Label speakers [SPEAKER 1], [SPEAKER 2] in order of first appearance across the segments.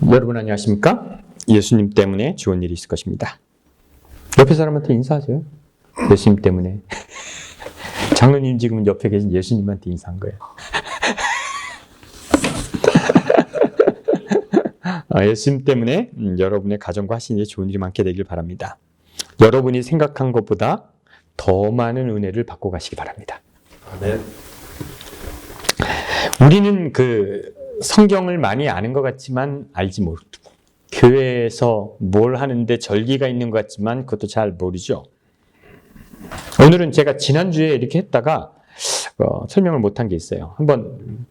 [SPEAKER 1] 여러분 안녕하십니까? 예수님 때문에 좋은 일이 있을 것입니다. 옆에 사람한테 인사하세요. 예수님 때문에. 장로님 지금 옆에 계신 예수님한테 인사한 거예요. 예수님 때문에 여러분의 가정과 하시는 좋은 일이 많게 되길 바랍니다. 여러분이 생각한 것보다 더 많은 은혜를 받고 가시기 바랍니다.
[SPEAKER 2] 네.
[SPEAKER 1] 우리는 성경을 많이 아는 것 같지만 알지 못하고, 교회에서 뭘 하는데 절기가 있는 것 같지만 그것도 잘 모르죠. 오늘은 제가 지난주에 이렇게 했다가 설명을 못한 게 있어요. 한번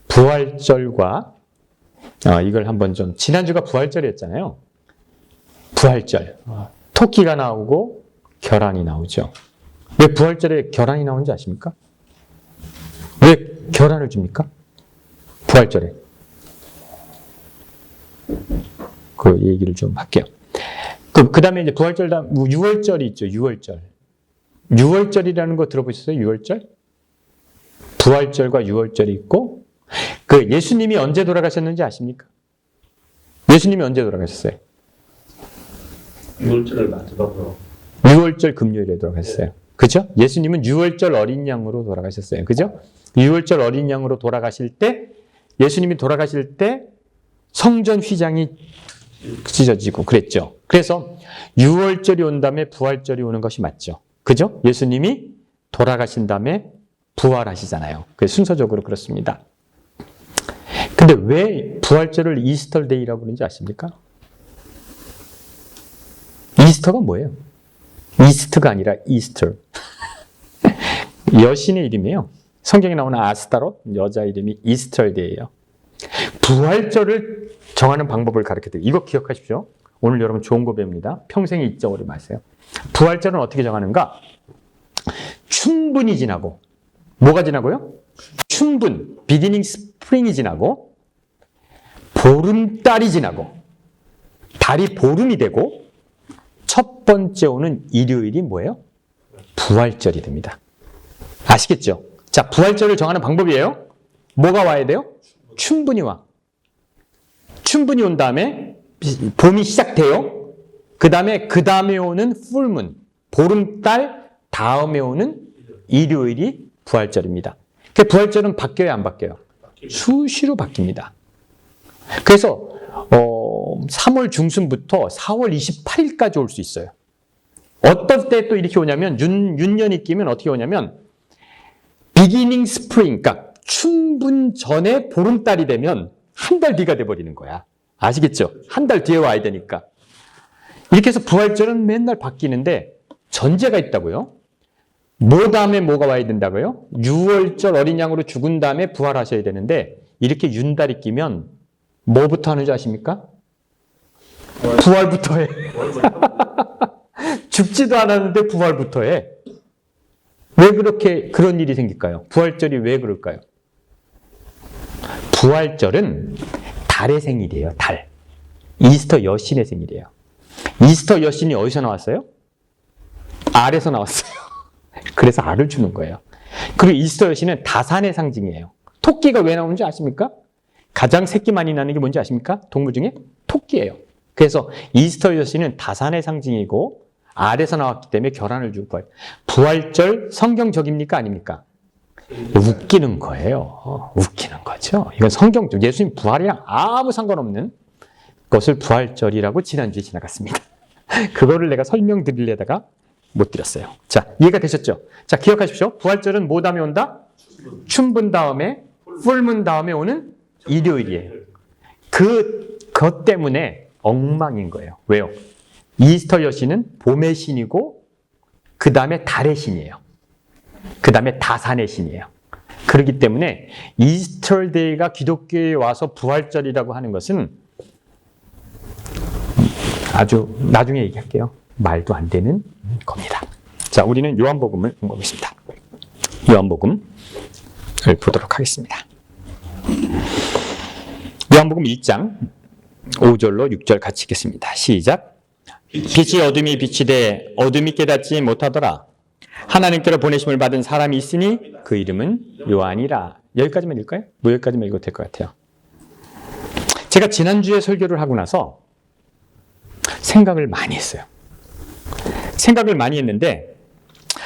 [SPEAKER 1] 부활절과 이걸 한번 좀, 지난주가 부활절이었잖아요. 부활절. 토끼가 나오고 계란이 나오죠. 왜 부활절에 계란이 나오는지 아십니까? 왜 계란을 줍니까? 부활절에. 그 얘기를 좀 할게요. 그 다음에 이제 부활절 다음, 6월절이 있죠. 6월절. 6월절이라는 거 들어보셨어요? 6월절? 부활절과 6월절이 있고, 예수님이 언제 돌아가셨는지 아십니까? 예수님이 언제 돌아가셨어요?
[SPEAKER 2] 6월절을 마지막으로.
[SPEAKER 1] 6월절 금요일에 돌아가셨어요. 그죠? 예수님은 6월절 어린 양으로 돌아가셨어요. 그죠? 6월절 어린 양으로 돌아가실 때, 예수님이 돌아가실 때 성전 휘장이 찢어지고 그랬죠. 그래서 6월절이 온 다음에 부활절이 오는 것이 맞죠. 그죠? 예수님이 돌아가신 다음에 부활하시잖아요. 순서적으로 그렇습니다. 근데 왜 부활절을 이스터데이라고 부르는지 아십니까? 이스터가 뭐예요? 이스트가 아니라 이스터. 여신의 이름이에요. 성경에 나오는 아스타롯, 여자 이름이 이스터데이예요. 부활절을 정하는 방법을 가르쳐드려요. 이거 기억하십시오. 오늘 여러분 좋은 거 배웁니다. 평생 잊어버리지 마세요. 부활절은 어떻게 정하는가? 춘분이 지나고, 뭐가 지나고요? 춘분, 비기닝 스프링이 지나고, 보름달이 지나고, 달이 보름이 되고, 첫 번째 오는 일요일이 뭐예요? 부활절이 됩니다. 아시겠죠? 자, 부활절을 정하는 방법이에요. 뭐가 와야 돼요? 춘분이 와. 춘분이 온 다음에 봄이 시작돼요. 그 다음에 오는 풀문, 보름달 다음에 오는 일요일이 부활절입니다. 그 부활절은 바뀌어야 안 바뀌어요? 수시로 바뀝니다. 그래서 3월 중순부터 4월 28일까지 올 수 있어요. 어떨 때 또 이렇게 오냐면 윤년이 끼면 어떻게 오냐면 비기닝 스프링, 그러니까 춘분 전에 보름달이 되면 한 달 뒤가 돼버리는 거야. 아시겠죠? 한 달 뒤에 와야 되니까. 이렇게 해서 부활절은 맨날 바뀌는데 전제가 있다고요. 뭐 다음에 뭐가 와야 된다고요? 6월절 어린 양으로 죽은 다음에 부활하셔야 되는데 이렇게 윤달이 끼면 뭐부터 하는 줄 아십니까? 부활부터 해. 죽지도 않았는데 부활부터 해. 왜 그런 일이 생길까요? 부활절이 왜 그럴까요? 부활절은 달의 생일이에요. 달. 이스터 여신의 생일이에요. 이스터 여신이 어디서 나왔어요? 알에서 나왔어요. 그래서 알을 주는 거예요. 그리고 이스터 여신은 다산의 상징이에요. 토끼가 왜 나오는지 아십니까? 가장 새끼 많이 나는 게 뭔지 아십니까? 동물 중에? 토끼예요. 그래서 이스터 여신은 다산의 상징이고 알에서 나왔기 때문에 계란을 주고 부활절 성경적입니까? 아닙니까? 웃기는 거예요. 웃기는 거죠. 이건 성경적. 예수님 부활이랑 아무 상관없는 것을 부활절이라고 지난주에 지나갔습니다. 그거를 내가 설명드리려다가 못 드렸어요. 자, 이해가 되셨죠? 자, 기억하십시오. 부활절은 뭐 다음에 온다? 춘분 다음에, 풀문 다음에 오는 일요일이에요. 그것 때문에 엉망인 거예요. 왜요? 이스터 여신은 봄의 신이고 그 다음에 달의 신이에요. 그 다음에 다산의 신이에요. 그렇기 때문에 이스터데이가 기독교에 와서 부활절이라고 하는 것은 아주 나중에 얘기할게요. 말도 안 되는 겁니다. 자, 우리는 요한복음을 보겠습니다. 요한복음을 보도록 하겠습니다. 요한복음 1장 5절로 6절 같이 읽겠습니다. 시작. 빛이 어둠이 비치되 어둠이 깨닫지 못하더라. 하나님께로 보내심을 받은 사람이 있으니 그 이름은 요한이라. 여기까지만 읽을까요? 뭐 여기까지만 읽어도 될 것 같아요. 제가 지난주에 설교를 하고 나서 생각을 많이 했어요. 생각을 많이 했는데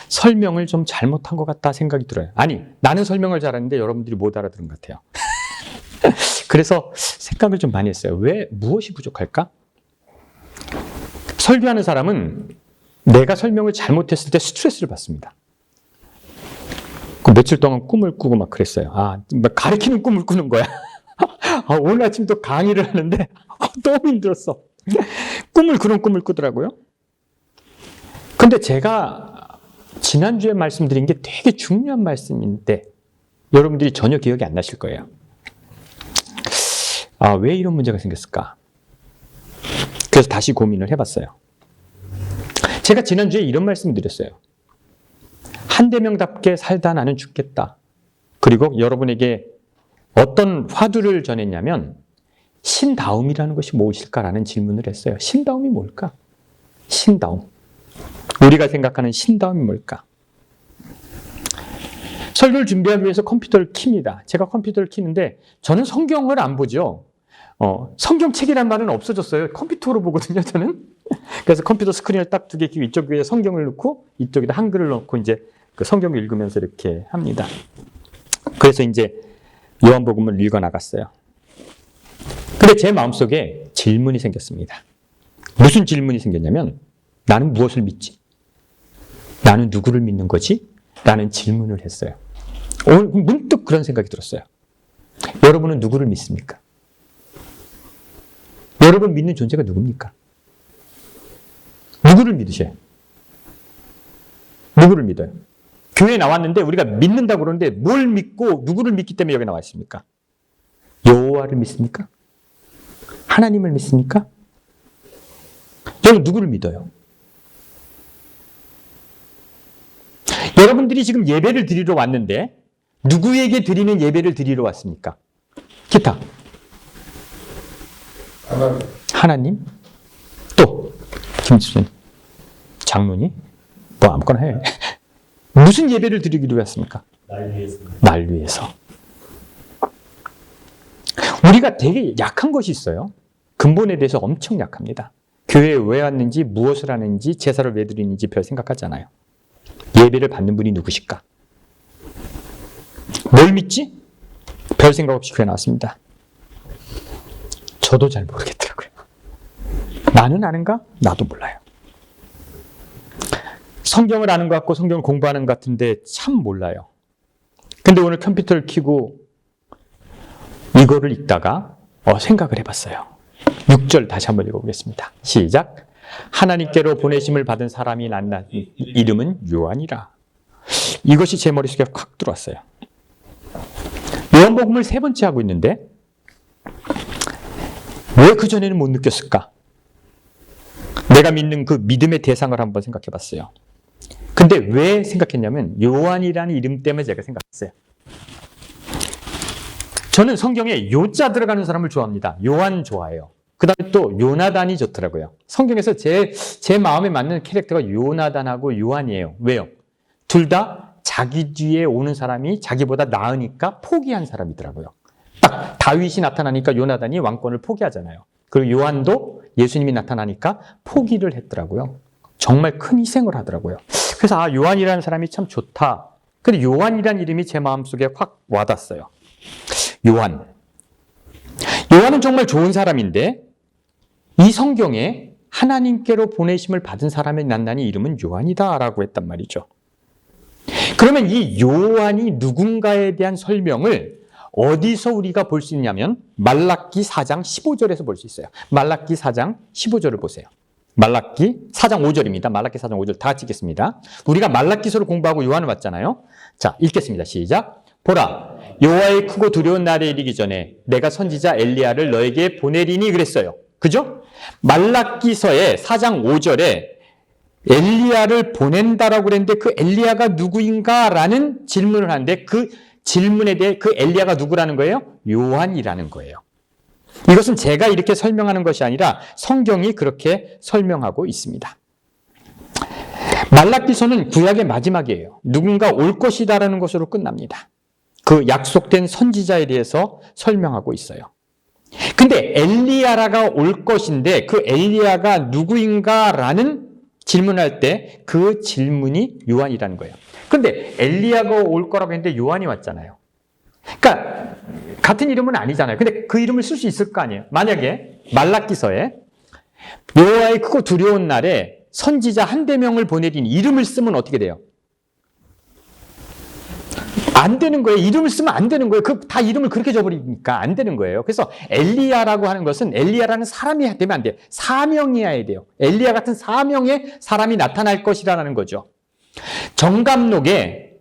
[SPEAKER 1] 설명을 좀 잘못한 것 같다 생각이 들어요. 아니, 나는 설명을 잘하는데 여러분들이 못 알아들은 것 같아요. 그래서 생각을 좀 많이 했어요. 왜, 무엇이 부족할까? 설교하는 사람은 내가 설명을 잘못했을 때 스트레스를 받습니다. 그 며칠 동안 꿈을 꾸고 막 그랬어요. 가르치는 꿈을 꾸는 거야. 오늘 아침 또 강의를 하는데 너무 힘들었어. 그런 꿈을 꾸더라고요. 근데 제가 지난주에 말씀드린 게 되게 중요한 말씀인데 여러분들이 전혀 기억이 안 나실 거예요. 왜 이런 문제가 생겼을까? 그래서 다시 고민을 해봤어요. 제가 지난주에 이런 말씀을 드렸어요. 한대명답게 살다 나는 죽겠다. 그리고 여러분에게 어떤 화두를 전했냐면 신다움이라는 것이 무엇일까라는 질문을 했어요. 신다움이 뭘까? 신다움. 우리가 생각하는 신다움이 뭘까? 설교를 준비하기 위해서 컴퓨터를 킵니다. 제가 컴퓨터를 키는데 저는 성경을 안 보죠. 성경책이란 말은 없어졌어요. 컴퓨터로 보거든요, 저는. 그래서 컴퓨터 스크린을 딱 2개 끼고 이쪽 위에 성경을 넣고 이쪽에다 한글을 넣고 이제 그 성경을 읽으면서 이렇게 합니다. 그래서 이제 요한복음을 읽어 나갔어요. 근데 제 마음속에 질문이 생겼습니다. 무슨 질문이 생겼냐면 나는 무엇을 믿지? 나는 누구를 믿는 거지? 라는 질문을 했어요. 오늘 문득 그런 생각이 들었어요. 여러분은 누구를 믿습니까? 여러분 믿는 존재가 누굽니까? 누구를 믿으셔요? 누구를 믿어요? 교회에 나왔는데 우리가 믿는다고 그러는데 뭘 믿고 누구를 믿기 때문에 여기 나와 있습니까? 여호와를 믿습니까? 하나님을 믿습니까? 여러분 누구를 믿어요? 여러분들이 지금 예배를 드리러 왔는데 누구에게 드리는 예배를 드리러 왔습니까? 기타. 하나님. 또 김수진 장로님. 뭐 아무거나 해. 무슨 예배를 드리기로 했습니까? 날 위해서. 우리가 되게 약한 것이 있어요. 근본에 대해서 엄청 약합니다. 교회에 왜 왔는지, 무엇을 하는지, 제사를 왜 드리는지 별 생각하잖아요. 예배를 받는 분이 누구실까? 뭘 믿지? 별 생각 없이 교회 나왔습니다. 저도 잘 모르겠더라고요. 나는 아는가? 나도 몰라요. 성경을 아는 것 같고 성경을 공부하는 것 같은데 참 몰라요. 근데 오늘 컴퓨터를 켜고 이거를 읽다가 생각을 해봤어요. 6절 다시 한번 읽어보겠습니다. 시작. 하나님께로 보내심을 받은 사람이 낳는 이름은 요한이라. 이것이 제 머릿속에 확 들어왔어요. 요한복음을 3번째 하고 있는데 왜 그전에는 못 느꼈을까? 내가 믿는 그 믿음의 대상을 한번 생각해 봤어요. 근데 왜 생각했냐면 요한이라는 이름 때문에 제가 생각했어요. 저는 성경에 요자 들어가는 사람을 좋아합니다. 요한 좋아해요. 그 다음에 또 요나단이 좋더라고요. 성경에서 제 마음에 맞는 캐릭터가 요나단하고 요한이에요. 왜요? 둘 다 자기 뒤에 오는 사람이 자기보다 나으니까 포기한 사람이더라고요. 딱 다윗이 나타나니까 요나단이 왕권을 포기하잖아요. 그리고 요한도 예수님이 나타나니까 포기를 했더라고요. 정말 큰 희생을 하더라고요. 그래서 요한이라는 사람이 참 좋다. 근데 요한이라는 이름이 제 마음속에 확 와닿았어요. 요한은 정말 좋은 사람인데 이 성경에 하나님께로 보내심을 받은 사람의 낱낱이 이름은 요한이다라고 했단 말이죠. 그러면 이 요한이 누군가에 대한 설명을 어디서 우리가 볼 수 있냐면 말라기 4장 15절에서 볼 수 있어요. 말라기 4장 15절을 보세요. 말라기 4장 5절입니다. 말라기 4장 5절 다 같이 읽겠습니다. 우리가 말라기서를 공부하고 요한을 왔잖아요. 자, 읽겠습니다. 시작. 보라, 여호와의 크고 두려운 날에 이르기 전에 내가 선지자 엘리야를 너에게 보내리니 그랬어요. 그죠? 말라기서의 4장 5절에 엘리야를 보낸다라고 그랬는데 그 엘리야가 누구인가라는 질문을 하는데 그 질문에 대해 그 엘리야가 누구라는 거예요? 요한이라는 거예요. 이것은 제가 이렇게 설명하는 것이 아니라 성경이 그렇게 설명하고 있습니다. 말라기서는 구약의 마지막이에요. 누군가 올 것이다라는 것으로 끝납니다. 그 약속된 선지자에 대해서 설명하고 있어요. 근데 엘리야가 올 것인데 그 엘리야가 누구인가라는 질문할 때 그 질문이 요한이라는 거예요. 근데 엘리야가 올 거라고 했는데 요한이 왔잖아요. 그러니까 같은 이름은 아니잖아요. 근데 그 이름을 쓸 수 있을 거 아니에요. 만약에 말라기서에 여호와의 크고 두려운 날에 선지자 한대 명을 보내린 이름을 쓰면 어떻게 돼요? 안 되는 거예요. 이름을 쓰면 안 되는 거예요. 다 이름을 그렇게 줘버리니까 안 되는 거예요. 그래서 엘리야라고 하는 것은 엘리야라는 사람이 되면 안 돼요. 사명이어야 돼요. 엘리야 같은 사명의 사람이 나타날 것이라는 거죠. 정감록에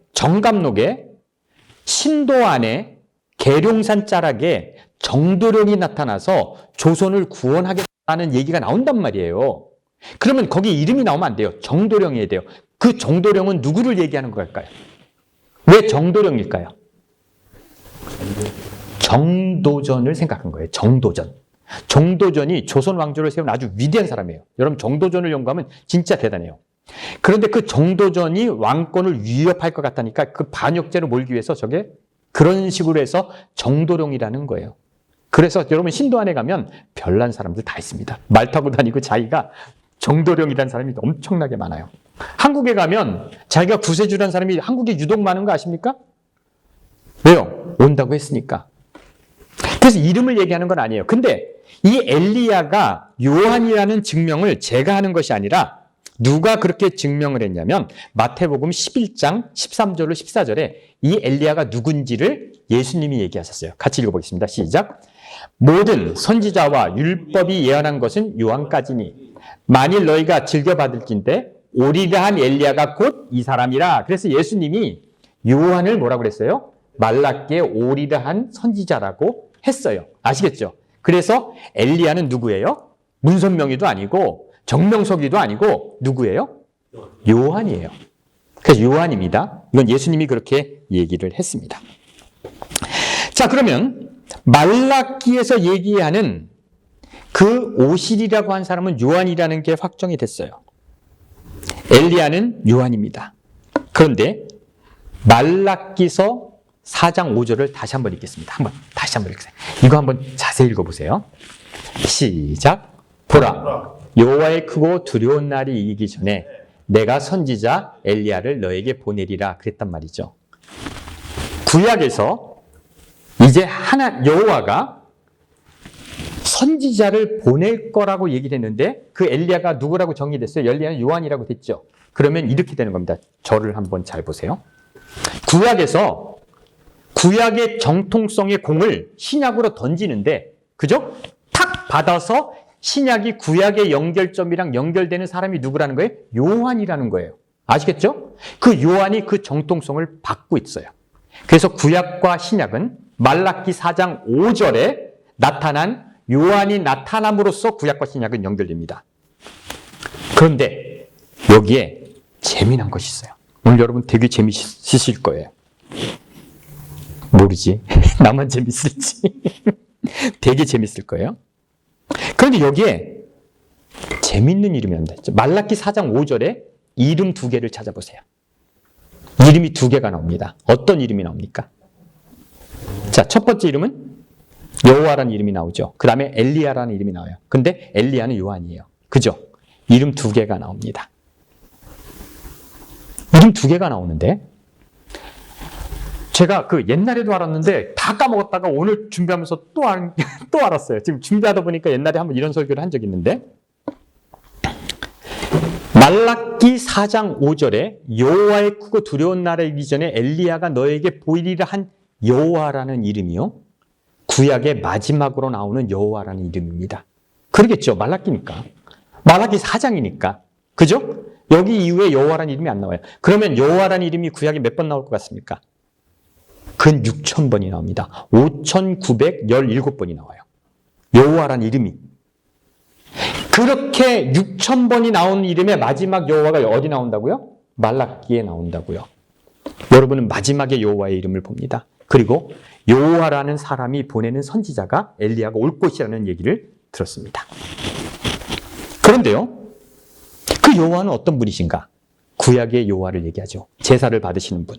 [SPEAKER 1] 신도 안에 계룡산 자락에 정도령이 나타나서 조선을 구원하겠다는 얘기가 나온단 말이에요. 그러면 거기 이름이 나오면 안 돼요. 정도령이어야 돼요. 그 정도령은 누구를 얘기하는 걸까요? 왜 정도령일까요? 정도전을 생각한 거예요. 정도전. 정도전이 조선 왕조를 세운 아주 위대한 사람이에요. 여러분 정도전을 연구하면 진짜 대단해요. 그런데 그 정도전이 왕권을 위협할 것 같다니까 그 반역죄로 몰기 위해서 저게 그런 식으로 해서 정도령이라는 거예요. 그래서 여러분 신도안에 가면 별난 사람들 다 있습니다. 말 타고 다니고 자기가 정도령이라는 사람이 엄청나게 많아요. 한국에 가면 자기가 구세주라는 사람이 한국에 유독 많은 거 아십니까? 왜요? 온다고 했으니까. 그래서 이름을 얘기하는 건 아니에요. 근데 이 엘리야가 요한이라는 증명을 제가 하는 것이 아니라 누가 그렇게 증명을 했냐면 마태복음 11장 13절로 14절에 이 엘리야가 누군지를 예수님이 얘기하셨어요. 같이 읽어보겠습니다. 시작. 모든 선지자와 율법이 예언한 것은 요한까지니 만일 너희가 즐겨받을진대 오리라 한 엘리야가 곧 이 사람이라. 그래서 예수님이 요한을 뭐라고 그랬어요? 말라기에 오리라 한 선지자라고 했어요. 아시겠죠? 그래서 엘리야는 누구예요? 문선명이도 아니고 정명석이도 아니고 누구예요? 요한이에요. 그래서 요한입니다. 이건 예수님이 그렇게 얘기를 했습니다. 자, 그러면 말라기에서 얘기하는 그 오실이라고 한 사람은 요한이라는 게 확정이 됐어요. 엘리야는 요한입니다. 그런데 말라기서 4장 5절을 다시 한번 읽겠습니다. 다시 한번 읽으세요. 이거 한번 자세히 읽어보세요. 시작. 보라, 여호와의 크고 두려운 날이 이기 전에 내가 선지자 엘리야를 너에게 보내리라 그랬단 말이죠. 구약에서 이제 여호와가 선지자를 보낼 거라고 얘기를 했는데 그 엘리야가 누구라고 정의됐어요? 엘리야는 요한이라고 됐죠. 그러면 이렇게 되는 겁니다. 저를 한번 잘 보세요. 구약에서 구약의 정통성의 공을 신약으로 던지는데 그죠? 탁 받아서 신약이 구약의 연결점이랑 연결되는 사람이 누구라는 거예요? 요한이라는 거예요. 아시겠죠? 그 요한이 그 정통성을 받고 있어요. 그래서 구약과 신약은 말라기 4장 5절에 나타난 요한이 나타남으로써 구약과 신약은 연결됩니다. 그런데 여기에 재미난 것이 있어요. 오늘 여러분 되게 재미있으실 거예요. 모르지? 나만 재밌을지. 되게 재밌을 거예요. 그런데 여기에 재밌는 이름이 납니다. 말라기 4장 5절에 이름 2개를 찾아보세요. 이름이 2개가 나옵니다. 어떤 이름이 나옵니까? 자, 첫 번째 이름은 여호와라는 이름이 나오죠. 그 다음에 엘리야라는 이름이 나와요. 근데 엘리야는 요한이에요. 그죠? 이름 2개가 나옵니다. 이름 2개가 나오는데 제가 그 옛날에도 알았는데 다 까먹었다가 오늘 준비하면서 또 알았어요. 지금 준비하다 보니까 옛날에 한번 이런 설교를 한 적이 있는데 말라기 4장 5절에 여호와의 크고 두려운 날에 이기 전에 엘리야가 너에게 보이리라 한 여호와라는 이름이요. 구약의 마지막으로 나오는 여호와라는 이름입니다. 그러겠죠. 말라기니까. 말라기 4장이니까. 그죠? 여기 이후에 여호와라는 이름이 안 나와요. 그러면 여호와라는 이름이 구약에 몇 번 나올 것 같습니까? 근 6,000번이 나옵니다. 5,917번이 나와요. 여호와라는 이름이. 그렇게 6,000번이 나온 이름의 마지막 여호와가 어디 나온다고요? 말라기에 나온다고요. 여러분은 마지막에 여호와의 이름을 봅니다. 그리고 여호와라는 사람이 보내는 선지자가 엘리야가 올 것이라는 얘기를 들었습니다. 그런데요, 그 여호와는 어떤 분이신가? 구약의 여호와를 얘기하죠. 제사를 받으시는 분,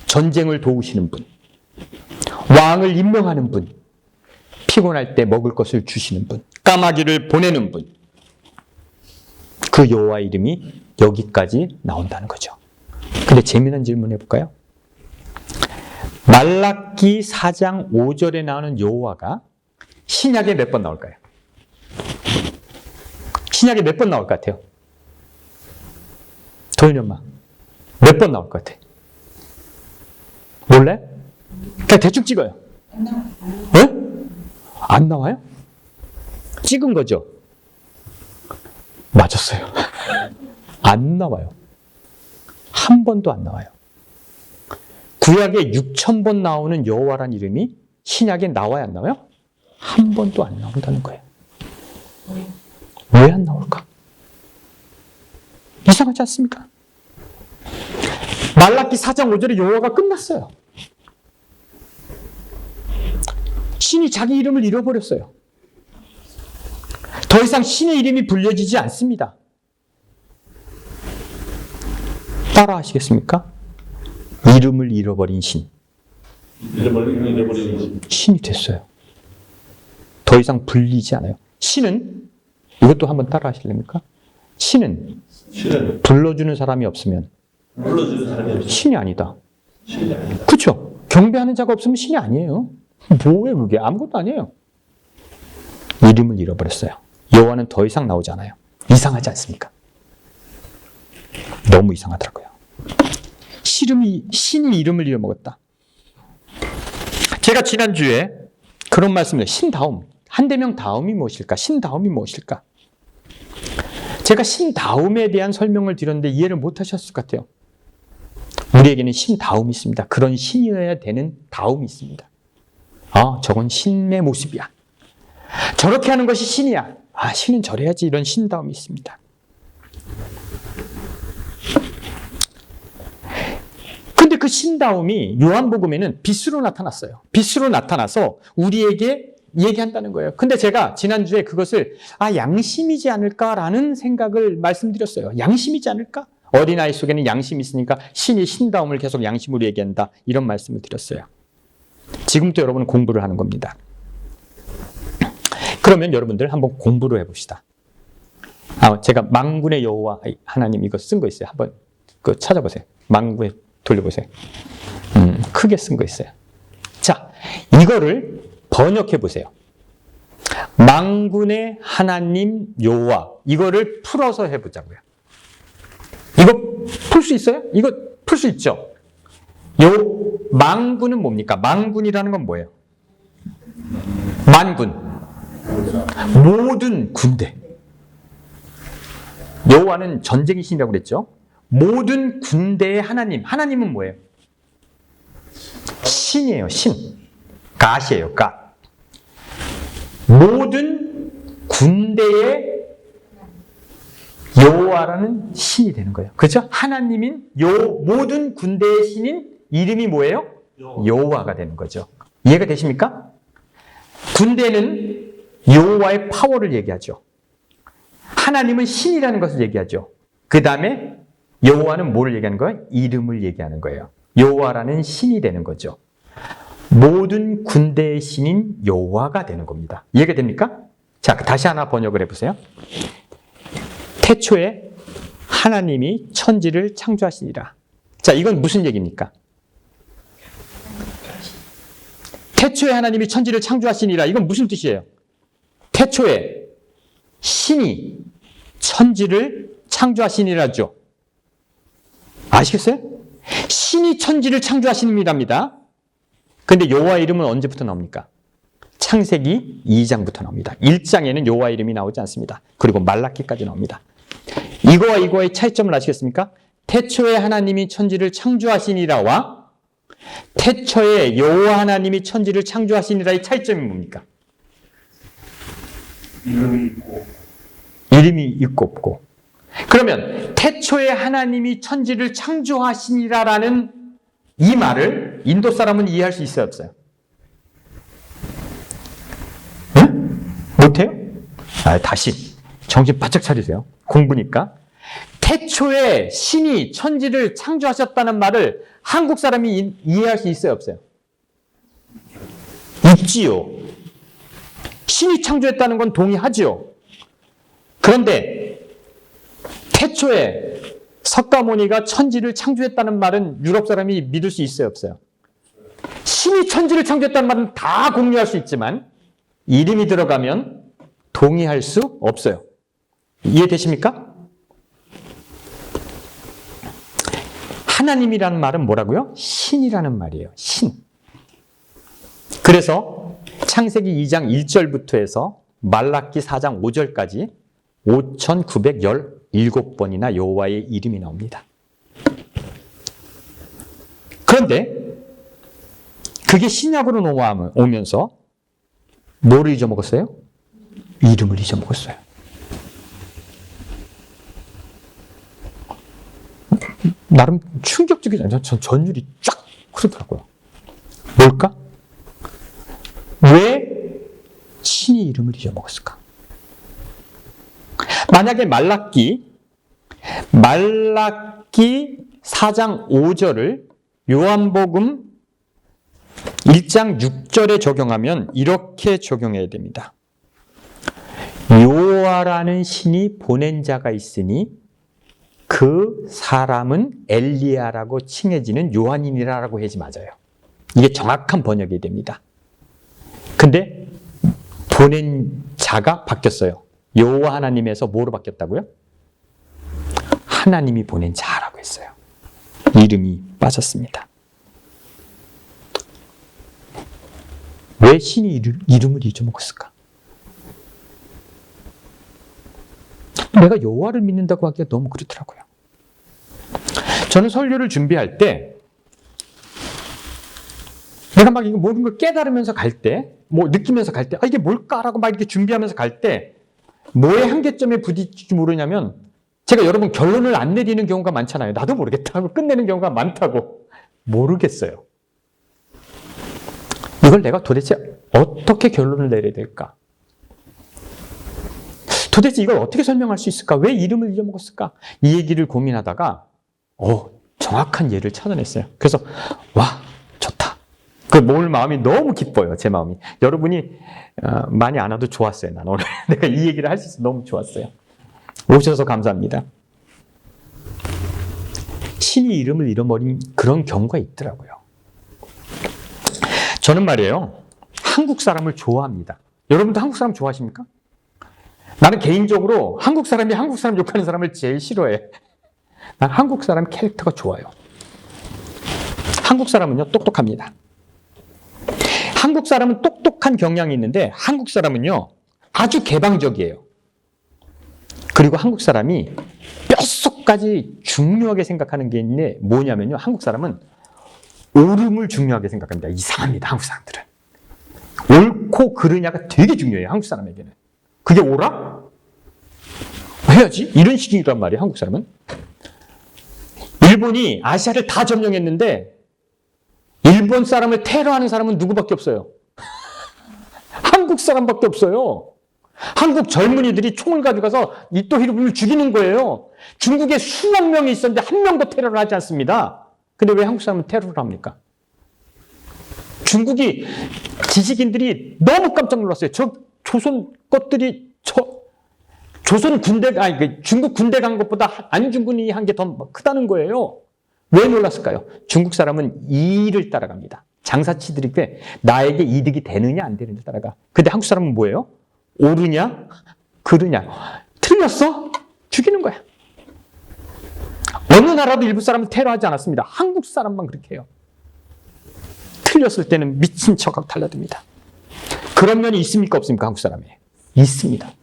[SPEAKER 1] 전쟁을 도우시는 분, 왕을 임명하는 분, 피곤할 때 먹을 것을 주시는 분, 까마귀를 보내는 분. 그 여호와 이름이 여기까지 나온다는 거죠. 근데 재미있는 질문 해볼까요? 말라기 4장 5절에 나오는 여호와가 신약에 몇 번 나올까요? 신약에 몇 번 나올 것 같아요? 도현이 엄마 몇 번 나올 것 같아? 몰래? 그냥 대충 찍어요. 네? 안 나와요? 찍은 거죠? 맞았어요. 안 나와요. 한 번도 안 나와요. 구약에 6,000번 나오는 여호와란 이름이 신약에 나와야 안 나와요? 한 번도 안 나온다는 거예요. 왜 안 나올까? 이상하지 않습니까? 말라기 4장 5절에 여호와가 끝났어요. 신이 자기 이름을 잃어버렸어요. 더 이상 신의 이름이 불려지지 않습니다. 따라 하시겠습니까? 이름을 잃어버린 신. 신이 됐어요. 더 이상 불리지 않아요. 신은, 이것도 한번 따라 하실랍니까? 신은 불러주는 사람이 없으면 신이 아니다. 그렇죠? 경배하는 자가 없으면 신이 아니에요. 뭐예요 그게? 아무것도 아니에요. 이름을 잃어버렸어요. 여호와는 더 이상 나오지 않아요. 이상하지 않습니까? 너무 이상하더라고요. 신이 이름을 잃어먹었다. 제가 지난주에 그런 말씀을 해요. 신다움. 한대명 다음이 무엇일까? 신다움이 무엇일까? 제가 신다움에 대한 설명을 드렸는데 이해를 못하셨을 것 같아요. 우리에게는 신다움이 있습니다. 그런 신이어야 되는 다움이 있습니다. 아, 저건 신의 모습이야. 저렇게 하는 것이 신이야. 아, 신은 저래야지. 이런 신다움이 있습니다. 근데 그 신다움이 요한복음에는 빛으로 나타났어요. 빛으로 나타나서 우리에게 얘기한다는 거예요. 근데 제가 지난주에 그것을 양심이지 않을까라는 생각을 말씀드렸어요. 양심이지 않을까? 어린아이 속에는 양심이 있으니까 신이 신다움을 계속 양심으로 얘기한다. 이런 말씀을 드렸어요. 지금부터 여러분은 공부를 하는 겁니다. 그러면 여러분들 한번 공부를 해봅시다. 제가 만군의 여호와 하나님 이거 쓴 거 있어요. 한번 그거 찾아보세요. 만군에 돌려보세요. 크게 쓴 거 있어요. 자, 이거를 번역해 보세요. 만군의 하나님 여호와, 이거를 풀어서 해보자고요. 이거 풀 수 있어요? 이거 풀 수 있죠? 만군은 뭡니까? 만군이라는 건 뭐예요? 만군. 모든 군대. 여호와는 전쟁의 신이라고 그랬죠? 모든 군대의 하나님. 하나님은 뭐예요? 신이에요, 신. 갓이에요, 갓. 모든 군대의 여호와라는 신이 되는 거예요. 그렇죠? 하나님인 모든 군대의 신인 이름이 뭐예요? 여호와가 되는 거죠. 이해가 되십니까? 군대는 여호와의 파워를 얘기하죠. 하나님은 신이라는 것을 얘기하죠. 그 다음에 여호와는 뭐를 얘기하는 거예요? 이름을 얘기하는 거예요. 여호와라는 신이 되는 거죠. 모든 군대의 신인 여호와가 되는 겁니다. 이해가 됩니까? 자, 다시 하나 번역을 해보세요. 태초에 하나님이 천지를 창조하시니라. 자, 이건 무슨 얘기입니까? 태초에 하나님이 천지를 창조하시니라. 이건 무슨 뜻이에요? 태초에 신이 천지를 창조하시니라죠. 아시겠어요? 신이 천지를 창조하시니랍니다. 근데 여호와 이름은 언제부터 나옵니까? 창세기 2장부터 나옵니다. 1장에는 여호와 이름이 나오지 않습니다. 그리고 말라기까지 나옵니다. 이거와 이거의 차이점을 아시겠습니까? 태초에 하나님이 천지를 창조하시니라와 태초에 여호와 하나님이 천지를 창조하시니라의 차이점이 뭡니까? 이름이 있고 없고. 그러면 태초에 하나님이 천지를 창조하시니라라는 이 말을 인도 사람은 이해할 수 있어요, 없어요? 응? 못해요? 다시 정신 바짝 차리세요. 공부니까. 태초에 신이 천지를 창조하셨다는 말을 한국 사람이 이해할 수 있어요, 없어요? 있지요. 신이 창조했다는 건 동의하죠. 그런데 태초에 석가모니가 천지를 창조했다는 말은 유럽 사람이 믿을 수 있어요, 없어요? 신이 천지를 창조했다는 말은 다 공유할 수 있지만 이름이 들어가면 동의할 수 없어요. 이해되십니까? 하나님이라는 말은 뭐라고요? 신이라는 말이에요. 신. 그래서 창세기 2장 1절부터 해서 말라기 4장 5절까지 5,917번이나 여호와의 이름이 나옵니다. 그런데 그게 신약으로 오면서 뭐를 잊어먹었어요? 이름을 잊어먹었어요. 나름 충격적이잖아요. 전율이 쫙 흐르더라고요. 뭘까? 왜 신이 이름을 잊어먹었을까? 만약에 말라기 4장 5절을 요한복음 1장 6절에 적용하면 이렇게 적용해야 됩니다. 여호와라는 신이 보낸 자가 있으니 그 사람은 엘리야라고 칭해지는 요한이니라라고 해야지 맞아요. 이게 정확한 번역이 됩니다. 근데 보낸 자가 바뀌었어요. 여호와 하나님에서 뭐로 바뀌었다고요? 하나님이 보낸 자라고 했어요. 이름이 빠졌습니다. 왜 신이 이름을 잊어먹었을까? 내가 여호와를 믿는다고 하기가 너무 그렇더라고요. 저는 설교를 준비할 때 내가 막 이거 모든 걸 깨달으면서 갈 때, 뭐 느끼면서 갈 때, 이게 뭘까라고 막 이렇게 준비하면서 갈 때 뭐의 한계점에 부딪힐지 모르냐면 제가 여러분 결론을 안 내리는 경우가 많잖아요. 나도 모르겠다 하고 끝내는 경우가 많다고. 모르겠어요. 이걸 내가 도대체 어떻게 결론을 내려야 될까? 도대체 이걸 어떻게 설명할 수 있을까? 왜 이름을 잊어먹었을까? 이 얘기를 고민하다가 정확한 예를 찾아냈어요. 그래서 와, 좋다. 그 마음이 너무 기뻐요. 제 마음이. 여러분이 많이 안 와도 좋았어요. 난 오늘 내가 이 얘기를 할 수 있어서 너무 좋았어요. 오셔서 감사합니다. 신이 이름을 잃어버린 그런 경우가 있더라고요. 저는 말이에요. 한국 사람을 좋아합니다. 여러분도 한국 사람 좋아하십니까? 나는 개인적으로 한국 사람이 한국 사람 욕하는 사람을 제일 싫어해. 난 한국 사람 캐릭터가 좋아요. 한국 사람은요, 똑똑합니다. 한국 사람은 똑똑한 경향이 있는데 한국 사람은요, 아주 개방적이에요. 그리고 한국 사람이 뼛속까지 중요하게 생각하는 게 있는데 뭐냐면요, 한국 사람은 옳음을 중요하게 생각합니다. 이상합니다, 한국 사람들은. 옳고 그르냐가 되게 중요해요, 한국 사람에게는. 그게 옳아? 해야지. 이런 식이란 말이에요, 한국 사람은. 일본이 아시아를 다 점령했는데 일본 사람을 테러하는 사람은 누구밖에 없어요? 한국 사람밖에 없어요. 한국 젊은이들이 총을 가져가서 이토 히로부미를 죽이는 거예요. 중국에 수만 명이 있었는데 한 명도 테러를 하지 않습니다. 근데 왜 한국 사람은 테러를 합니까? 중국이 지식인들이 너무 깜짝 놀랐어요. 저 조선 것들이 조선 군대가 중국 군대 간 것보다 안중근이 한 게 더 크다는 거예요. 왜 놀랐을까요? 중국 사람은 이를 따라갑니다. 장사치들이 꽤 나에게 이득이 되느냐 안 되느냐 따라가. 근데 한국 사람은 뭐예요? 옳으냐 그르냐. 틀렸어? 죽이는 거야. 어느 나라도 일부 사람은 테러하지 않았습니다. 한국 사람만 그렇게 해요. 틀렸을 때는 미친 척하고 달라듭니다. 그런 면이 있습니까 없습니까? 한국 사람이. 있습니다.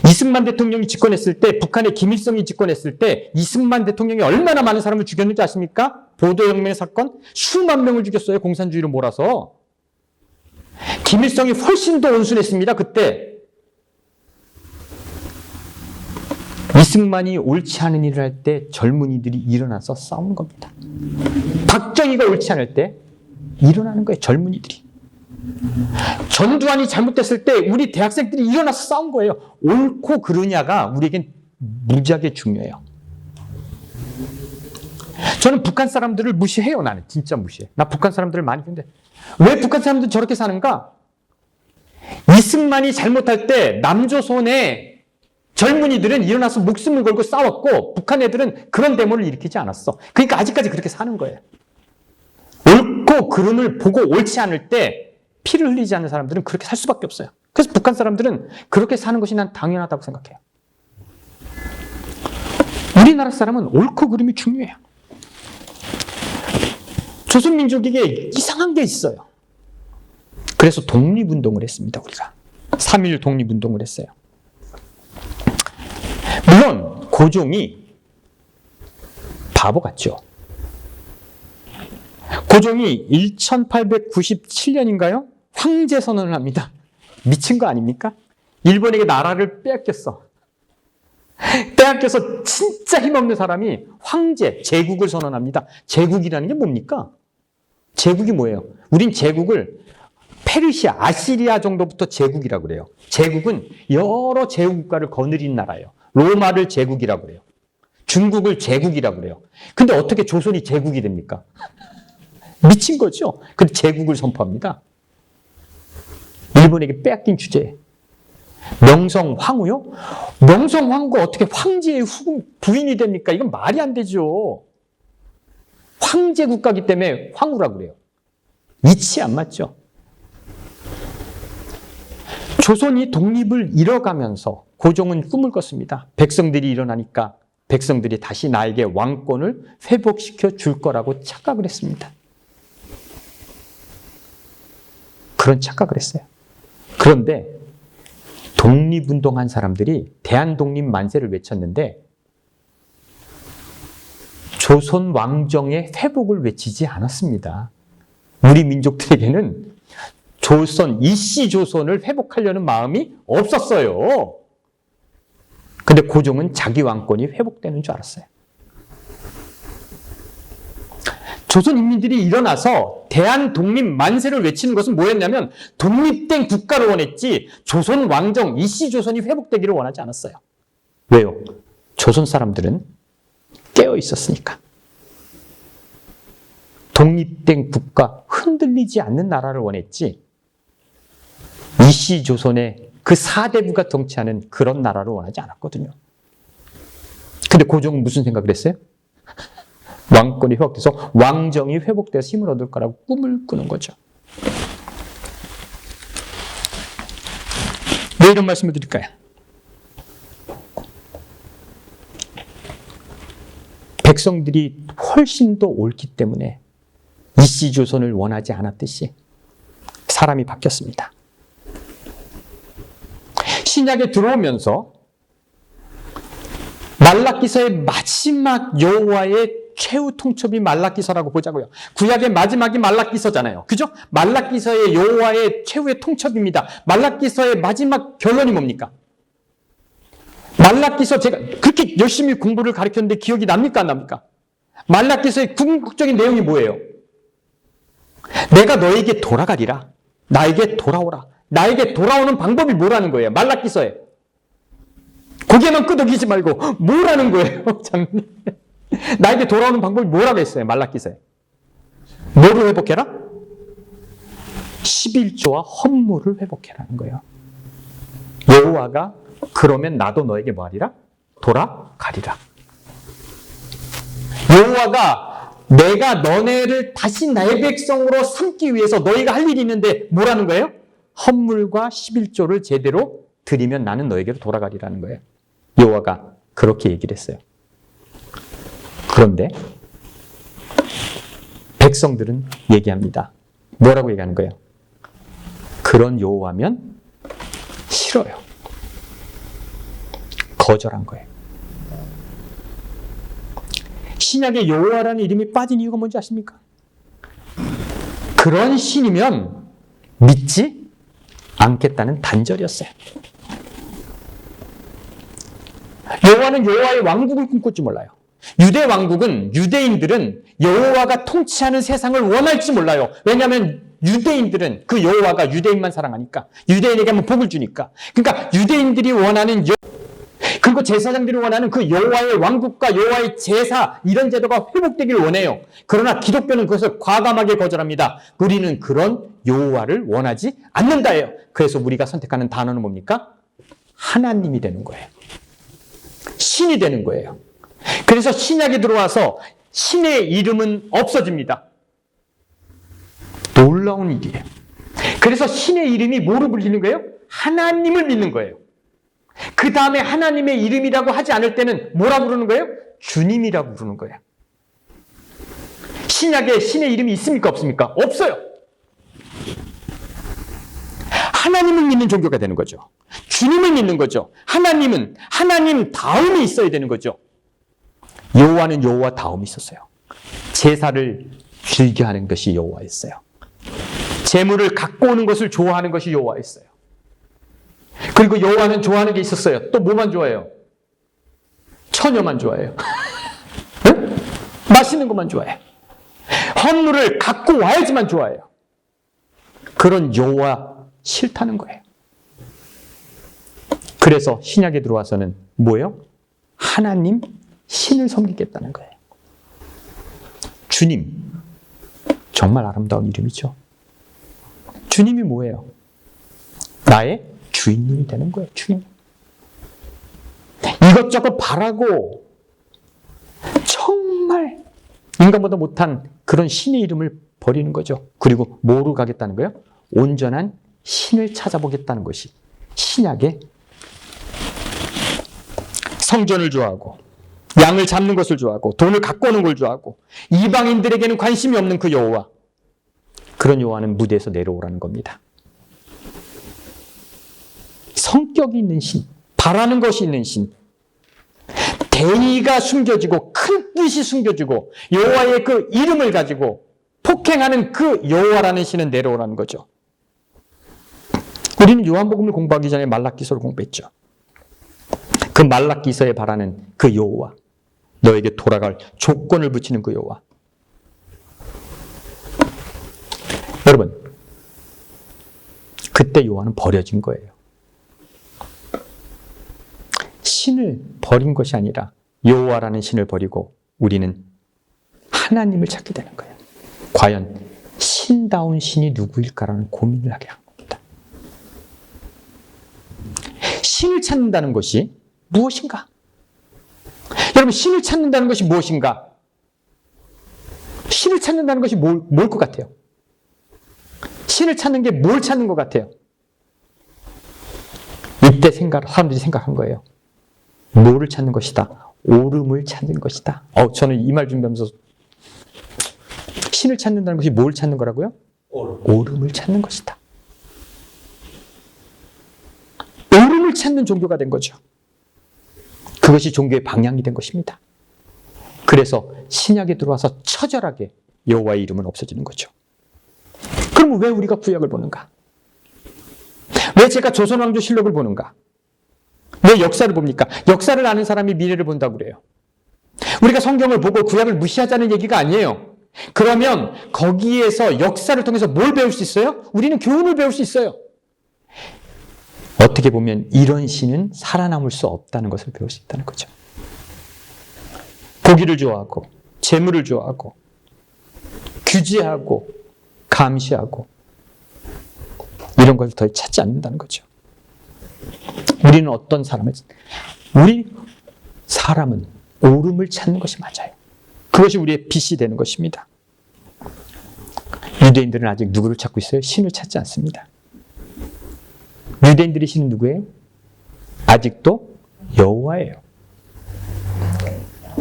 [SPEAKER 1] 이승만 대통령이 집권했을 때, 북한의 김일성이 집권했을 때 이승만 대통령이 얼마나 많은 사람을 죽였는지 아십니까? 보도혁명 사건 수만 명을 죽였어요. 공산주의로 몰아서. 김일성이 훨씬 더 온순했습니다. 그때. 이승만이 옳지 않은 일을 할 때 젊은이들이 일어나서 싸운 겁니다. 박정희가 옳지 않을 때 일어나는 거예요. 젊은이들이. 전두환이 잘못됐을 때 우리 대학생들이 일어나서 싸운 거예요. 옳고 그르냐가 우리에겐 무지하게 중요해요. 저는 북한 사람들을 무시해요. 나는 진짜 무시해. 나 북한 사람들을 많이 보는데 왜 북한 사람들은 저렇게 사는가? 이승만이 잘못할 때 남조선의 젊은이들은 일어나서 목숨을 걸고 싸웠고 북한 애들은 그런 데모를 일으키지 않았어. 그러니까 아직까지 그렇게 사는 거예요. 옳고 그름을 보고 옳지 않을 때 피를 흘리지 않는 사람들은 그렇게 살 수밖에 없어요. 그래서 북한 사람들은 그렇게 사는 것이 난 당연하다고 생각해요. 우리나라 사람은 옳고 그름이 중요해요. 조선민족에게 이상한 게 있어요. 그래서 독립운동을 했습니다, 우리가. 3.1 독립운동을 했어요. 물론 고종이 바보 같죠. 고종이 1897년인가요? 황제 선언을 합니다. 미친 거 아닙니까? 일본에게 나라를 빼앗겼어. 빼앗겨서 진짜 힘없는 사람이 황제, 제국을 선언합니다. 제국이라는 게 뭡니까? 제국이 뭐예요? 우린 제국을 페르시아, 아시리아 정도부터 제국이라고 그래요. 제국은 여러 제국가를 거느린 나라예요. 로마를 제국이라고 그래요. 중국을 제국이라고 그래요. 근데 어떻게 조선이 제국이 됩니까? 미친 거죠. 근데 제국을 선포합니다. 일본에게 빼앗긴 주제에. 명성황후요? 명성황후가 어떻게 황제의 부인이 됩니까? 이건 말이 안 되죠. 황제 국가이기 때문에 황후라고 그래요. 이치 안 맞죠. 조선이 독립을 잃어가면서 고종은 꿈을 꿨습니다. 백성들이 일어나니까 백성들이 다시 나에게 왕권을 회복시켜 줄 거라고 착각을 했습니다. 그런 착각을 했어요. 그런데 독립운동한 사람들이 대한독립 만세를 외쳤는데 조선 왕정의 회복을 외치지 않았습니다. 우리 민족들에게는 조선, 이씨 조선을 회복하려는 마음이 없었어요. 근데 고종은 자기 왕권이 회복되는 줄 알았어요. 조선 인민들이 일어나서 대한독립 만세를 외치는 것은 뭐였냐면 독립된 국가를 원했지 조선 왕정, 이씨 조선이 회복되기를 원하지 않았어요. 왜요? 조선 사람들은 깨어 있었으니까. 독립된 국가, 흔들리지 않는 나라를 원했지 이씨 조선의 그 4대부가 통치하는 그런 나라를 원하지 않았거든요. 근데 고종은 무슨 생각을 했어요? 왕권이 회복돼서 왕정이 회복돼서 힘을 얻을 거라고 꿈을 꾸는 거죠. 왜 이런 말씀을 드릴까요? 백성들이 훨씬 더 옳기 때문에 이씨 조선을 원하지 않았듯이 사람이 바뀌었습니다. 신약에 들어오면서 말라기서의 마지막 여호와의 최후 통첩이 말라기서라고 보자고요. 구약의 마지막이 말라기서잖아요. 그죠? 말라기서의 여호와의 최후의 통첩입니다. 말라기서의 마지막 결론이 뭡니까? 말라기서 제가 그렇게 열심히 공부를 가르쳤는데 기억이 납니까? 안 납니까? 말라기서의 궁극적인 내용이 뭐예요? 내가 너에게 돌아가리라. 나에게 돌아오라. 나에게 돌아오는 방법이 뭐라는 거예요? 말라기서에. 고개만 끄덕이지 말고 뭐라는 거예요? 나에게 돌아오는 방법이 뭐라고 했어요? 말라기서에. 뭐를 회복해라? 11조와 헌물을 회복해라는 거예요. 여호와가 그러면 나도 너에게 뭐하리라? 돌아가리라. 여호와가 내가 너네를 다시 나의 백성으로 삼기 위해서 너희가 할 일이 있는데 뭐라는 거예요? 헌물과 11조를 제대로 드리면 나는 너에게로 돌아가리라는 거예요. 여호와가 그렇게 얘기를 했어요. 그런데 백성들은 얘기합니다. 뭐라고 얘기하는 거예요? 그런 여호와면 싫어요. 거절한 거예요. 신약에 여호와라는 이름이 빠진 이유가 뭔지 아십니까? 그런 신이면 믿지 않겠다는 단절이었어요. 여호와는 여호와의 왕국을 꿈꿀지 몰라요. 유대 왕국은 유대인들은 여호와가 통치하는 세상을 원할지 몰라요. 왜냐하면 유대인들은 그 여호와가 유대인만 사랑하니까 유대인에게만 복을 주니까. 그러니까 유대인들이 원하는 그리고 제사장들이 원하는 그 여호와의 왕국과 여호와의 제사 이런 제도가 회복되길 원해요. 그러나 기독교는 그것을 과감하게 거절합니다. 우리는 그런 여호와를 원하지 않는다예요. 그래서 우리가 선택하는 단어는 뭡니까? 하나님이 되는 거예요. 신이 되는 거예요. 그래서 신약에 들어와서 신의 이름은 없어집니다. 놀라운 일이에요. 그래서 신의 이름이 뭐로 불리는 거예요? 하나님을 믿는 거예요. 그 다음에 하나님의 이름이라고 하지 않을 때는 뭐라고 부르는 거예요? 주님이라고 부르는 거예요. 신약에 신의 이름이 있습니까? 없습니까? 없어요. 하나님을 믿는 종교가 되는 거죠. 주님을 믿는 거죠. 하나님은 하나님 다음이 있어야 되는 거죠. 여호와는 여호와 다음이 있었어요. 제사를 즐겨하는 것이 여호와였어요. 재물을 갖고 오는 것을 좋아하는 것이 여호와였어요. 그리고 여호와는 좋아하는 게 있었어요. 또 뭐만 좋아해요? 처녀만 좋아해요. 응? 맛있는 것만 좋아해요. 헌물을 갖고 와야지만 좋아해요. 그런 여호와 싫다는 거예요. 그래서 신약에 들어와서는 뭐예요? 하나님, 신을 섬기겠다는 거예요. 주님, 정말 아름다운 이름이죠. 주님이 뭐예요? 나의 주인님이 되는 거예요. 주인. 이것저것 바라고 정말 인간보다 못한 그런 신의 이름을 버리는 거죠. 그리고 뭐로 가겠다는 거예요? 온전한 신을 찾아보겠다는 것이 신약의 성전을 좋아하고 양을 잡는 것을 좋아하고 돈을 갖고 오는 걸 좋아하고 이방인들에게는 관심이 없는 그 여호와, 그런 여호와는 무대에서 내려오라는 겁니다. 성격이 있는 신, 바라는 것이 있는 신, 대의가 숨겨지고 큰 뜻이 숨겨지고 여호와의 그 이름을 가지고 폭행하는 그 여호와라는 신은 내려오라는 거죠. 우리는 요한복음을 공부하기 전에 말라기서를 공부했죠. 그 말라기서에 바라는 그 여호와, 너에게 돌아갈 조건을 붙이는 그 여호와. 여러분, 그때 요한은 버려진 거예요. 신을 버린 것이 아니라 여호와라는 신을 버리고 우리는 하나님을 찾게 되는 거예요. 과연 신다운 신이 누구일까라는 고민을 하게 한 겁니다. 신을 찾는다는 것이 무엇인가? 여러분, 신을 찾는다는 것이 무엇인가? 신을 찾는다는 것이 뭘 것 같아요? 신을 찾는 게 뭘 찾는 것 같아요? 이때 사람들이 생각한 거예요. 뭐를 찾는 것이다? 옳음을 찾는 것이다. 저는 이 말 준비하면서 신을 찾는다는 것이 뭘 찾는 거라고요? 옳음을 찾는 것이다. 옳음을 찾는 종교가 된 거죠. 그것이 종교의 방향이 된 것입니다. 그래서 신약에 들어와서 처절하게 여호와의 이름은 없어지는 거죠. 그럼 왜 우리가 구약을 보는가? 왜 제가 조선왕조실록을 보는가? 왜 역사를 봅니까? 역사를 아는 사람이 미래를 본다고 그래요. 우리가 성경을 보고 구약을 무시하자는 얘기가 아니에요. 그러면 거기에서 역사를 통해서 뭘 배울 수 있어요? 우리는 교훈을 배울 수 있어요. 어떻게 보면 이런 신은 살아남을 수 없다는 것을 배울 수 있다는 거죠. 고기를 좋아하고 재물을 좋아하고 규제하고 감시하고 이런 것을 더 찾지 않는다는 거죠. 우리는 어떤 사람을, 우리 사람은 옳음을 찾는 것이 맞아요. 그것이 우리의 빛이 되는 것입니다. 유대인들은 아직 누구를 찾고 있어요? 신을 찾지 않습니다. 유대인들의 신은 누구예요? 아직도 여호와예요.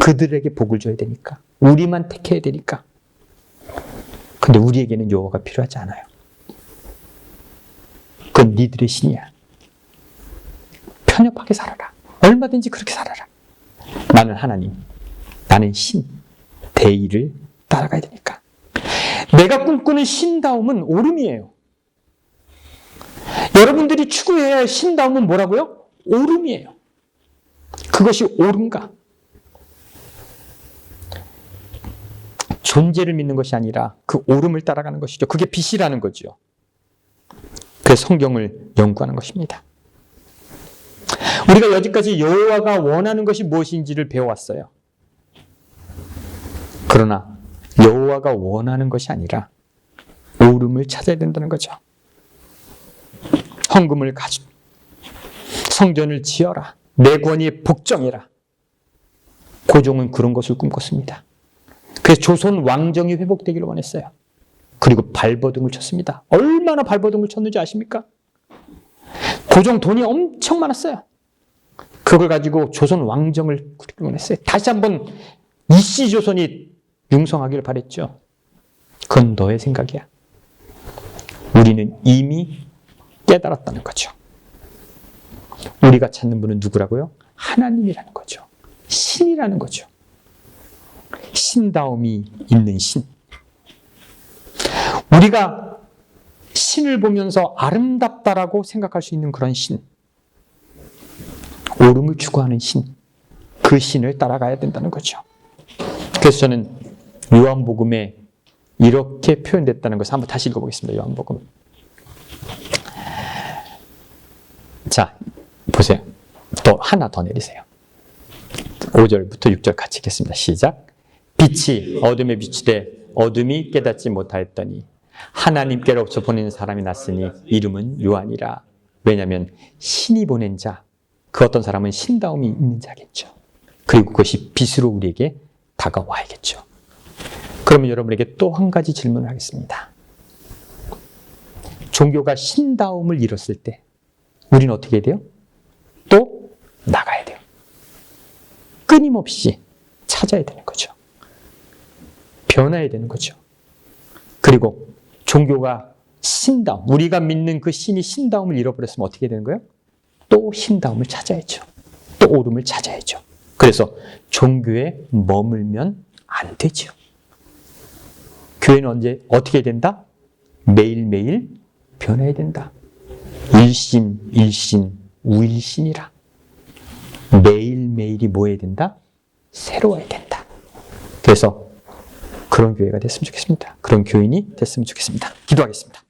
[SPEAKER 1] 그들에게 복을 줘야 되니까, 우리만 택해야 되니까. 근데 우리에게는 여호와가 필요하지 않아요. 그건 니들의 신이야. 편협하게 살아라. 얼마든지 그렇게 살아라. 나는 하나님, 나는 신, 대의를 따라가야 되니까. 내가 꿈꾸는 신다움은 옳음이에요. 여러분들이 추구해야 할 신다움은 뭐라고요? 옳음이에요. 그것이 옳은가? 존재를 믿는 것이 아니라 그 옳음을 따라가는 것이죠. 그게 빛이라는 거죠. 그래서 성경을 연구하는 것입니다. 우리가 여지까지 여호와가 원하는 것이 무엇인지를 배워왔어요. 그러나 여호와가 원하는 것이 아니라 옳음을 찾아야 된다는 거죠. 헌금을 가져, 성전을 지어라, 내 권위에 복종해라. 고종은 그런 것을 꿈꿨습니다. 그래서 조선 왕정이 회복되기를 원했어요. 그리고 발버둥을 쳤습니다. 얼마나 발버둥을 쳤는지 아십니까? 고종 돈이 엄청 많았어요. 그걸 가지고 조선 왕정을 꾸리기를 원했어요. 다시 한번 이씨조선이 융성하기를 바랬죠. 그건 너의 생각이야. 우리는 이미 깨달았다는 거죠. 우리가 찾는 분은 누구라고요? 하나님이라는 거죠. 신이라는 거죠. 신다움이 있는 신. 우리가 신을 보면서 아름답다라고 생각할 수 있는 그런 신. 옳음을 추구하는 신. 그 신을 따라가야 된다는 거죠. 그래서 저는 요한복음에 이렇게 표현됐다는 것을 한번 다시 읽어보겠습니다. 요한복음. 자, 보세요. 또 하나 더 내리세요. 5절부터 6절 같이 읽겠습니다. 시작. 빛이 어둠에 비추되 어둠이 깨닫지 못하였더니 하나님께로부터 보내는 사람이 났으니 이름은 요한이라. 왜냐하면 신이 보낸 자, 그 어떤 사람은 신다움이 있는 자겠죠. 그리고 그것이 빛으로 우리에게 다가와야겠죠. 그러면 여러분에게 또 한 가지 질문을 하겠습니다. 종교가 신다움을 잃었을 때 우리는 어떻게 해야 돼요? 또 나가야 돼요. 끊임없이 찾아야 되는 거죠. 변화해야 되는 거죠. 그리고 종교가 신다움, 우리가 믿는 그 신이 신다움을 잃어버렸으면 어떻게 되는 거예요? 또 신다움을 찾아야죠. 또 옳음을 찾아야죠. 그래서 종교에 머물면 안 되죠. 교회는 언제 어떻게 된다? 매일매일 변해야 된다. 일신, 일신, 우일신이라. 매일매일이 뭐 해야 된다? 새로워야 된다. 그래서 그런 교회가 됐으면 좋겠습니다. 그런 교인이 됐으면 좋겠습니다. 기도하겠습니다.